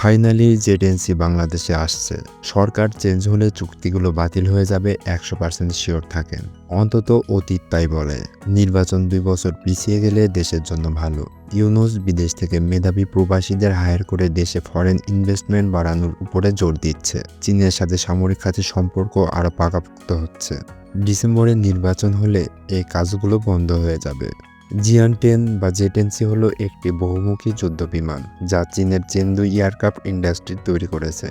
Finally জেডএনসি বাংলাদেশে আসছে। সরকার change হলে চুক্তিগুলো বাতিল হয়ে যাবে ১০০% শিওর থাকেন। অন্তত অতীত তাই বলে। নির্বাচন ২ বছর পিছিয়ে গেলে দেশের জন্য ভালো। ইউনূস বিদেশ থেকে মেধাবী প্রবাসীদের হায়ার করে দেশে ফরেন ইনভেস্টমেন্ট বাড়ানোর উপরে জোর দিচ্ছে। চীনের সাথে সামরিক খাতে সম্পর্ক আরও পাকাপোক্ত হচ্ছে। ডিসেম্বরে নির্বাচন হলে এই কাজগুলো বন্ধ হয়ে যাবে। জিয়ান-10 বা জেডএনসি হলো একটি বহুমুখী যুদ্ধবিমান যা চীনের চেংদু এয়ারক্রাফট ইন্ডাস্ট্রি তৈরি করেছে।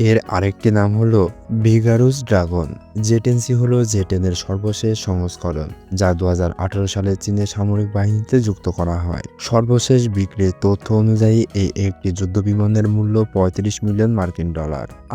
এর আরেকটি নাম হলো ভিগারুস ড্রাগন। জেডএনসি হলো জেটেনের সর্বশেষ সংস্করণ যা ২০১৮ সালে চীনের সামরিক বাহিনীতে যুক্ত করা হয়। সর্বশেষ বিক্রির তথ্য অনুযায়ী এই একটি যুদ্ধবিমানের মূল্য $৩৫ মিলিয়ন।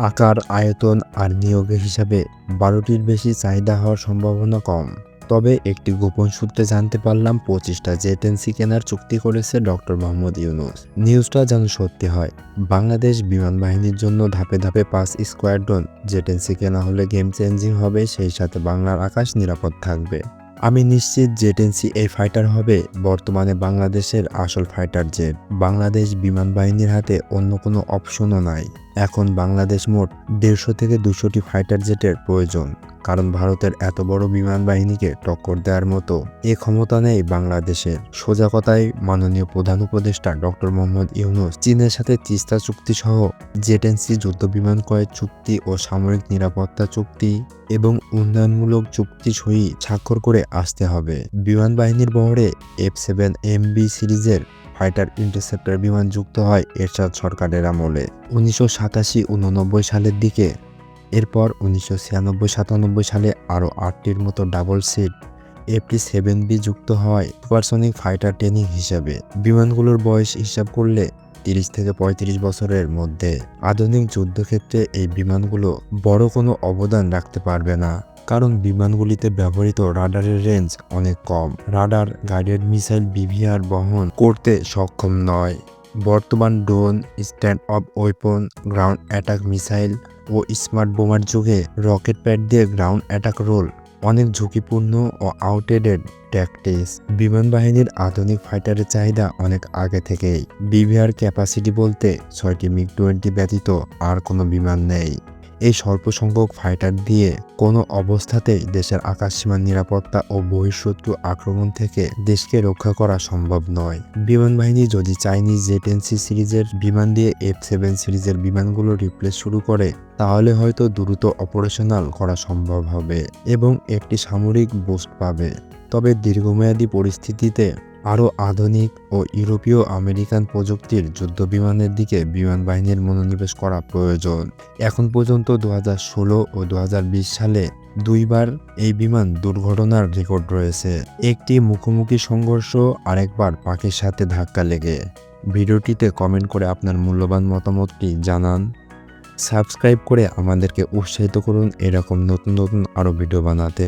আকার, আয়তন আর নিয়োগের হিসাবে ১২টির বেশি চাহিদা হওয়ার সম্ভাবনা কম। তবে একটি গোপন সূত্রে জানতে পারলাম ২৫টা জেডএনসি কেনার চুক্তি করেছে ডক্টর মোহাম্মদ ইউনূস। নিউজটা যেন সত্যি হয়। বাংলাদেশ বিমান বাহিনীর জন্য ধাপে ধাপে ৫ স্কোয়াড্রন জেডএনসি কেনা হলে গেম চেঞ্জিং হবে, সেই সাথে বাংলার আকাশ নিরাপদ থাকবে। আমি নিশ্চিত জেডএনসি এই ফাইটার হবে বর্তমানে বাংলাদেশের আসল ফাইটার জেট। বাংলাদেশ বিমান বাহিনীর হাতে অন্য কোনো অপশনও নাই। এখন বাংলাদেশ মোট ১৫০ থেকে ২০০টি ফাইটার জেটের প্রয়োজন, কারণ ভারতের এত বড় বিমান বাহিনীকে টক্কর দেওয়ার মতো এ ক্ষমতা নেই বাংলাদেশের। সোজা কথায় মাননীয় প্রধান উপদেষ্টা ডক্টর মোহাম্মদ ইউনূস চীনের সাথে তিস্তা চুক্তি সহ জেডএনসি যুদ্ধবিমান ক্রয় চুক্তি ও সামরিক নিরাপত্তা চুক্তি এবং উন্নয়নমূলক চুক্তি সই স্বাক্ষর করে আসতে হবে। বিমান বাহিনীর বহরে F7MB সিরিজের ফাইটার ইন্টারসেপ্টর বিমান যুক্ত হয় এরশাদ সরকারের আমলে ১৯৮৭-৮৯ সালের দিকে। এরপর ১৯৯৬-৯৭ সালে আরও ৮টির মতো ডাবল সিট FT7B যুক্ত হয় সুপারসনিক ফাইটার ট্রেনিং হিসাবে। বিমানগুলোর বয়স হিসাব করলে ৩০ থেকে ৩৫ বছরের মধ্যে। আধুনিক যুদ্ধক্ষেত্রে এই বিমানগুলো বড় কোনো অবদান রাখতে পারবে না, কারণ বিমানগুলিতে ব্যবহৃত রাডারের রেঞ্জ অনেক কম। রাডার গাইডেড মিসাইল বিভিআর বহন করতে সক্ষম নয়। বর্তমান drone, stand off weapon, ground attack missile ও স্মার্ট বোমার যুগে রকেট প্যাড দিয়ে গ্রাউন্ড অ্যাটাক রোল অনেক ঝুঁকিপূর্ণ ও আউটডেটেড ট্যাকটিক্স। বিমান বাহিনীর আধুনিক ফাইটারের চাহিদা অনেক আগে থেকেই। বিভিআর ক্যাপাসিটি বলতে ৬টি মিগ-20 ব্যতীত আর কোনো বিমান নেই। এই স্বল্প সংখ্যক ফাইটার দিয়ে কোনো অবস্থাতেই দেশের আকাশসীমার নিরাপত্তা ও বহিঃশত্রু আক্রমণ থেকে দেশকে রক্ষা করা সম্ভব নয়। বিমান বাহিনী যদি চাইনিজ জেডএনসি সিরিজের বিমান দিয়ে F7 সিরিজের বিমানগুলো রিপ্লেস শুরু করে, তাহলে হয়তো দ্রুত অপারেশনাল করা সম্ভব হবে এবং একটি সামরিক বুস্ট পাবে। তবে দীর্ঘমেয়াদী পরিস্থিতিতে আরও আধুনিক ও ইউরোপীয় আমেরিকান প্রযুক্তির যুদ্ধবিমানের দিকে বিমান বাহিনীর মনোনিবেশ করা প্রয়োজন। এখন পর্যন্ত ২০১৬ ও ২০২০ সালে ২বার এই বিমান দুর্ঘটনার রেকর্ড রয়েছে। একটি মুখোমুখি সংঘর্ষ, আরেকবার পাখির সাথে ধাক্কা লেগে। ভিডিওটিতে কমেন্ট করে আপনার মূল্যবান মতামতটি জানান। সাবস্ক্রাইব করে আমাদেরকে উৎসাহিত করুন এরকম নতুন নতুন আরও ভিডিও বানাতে।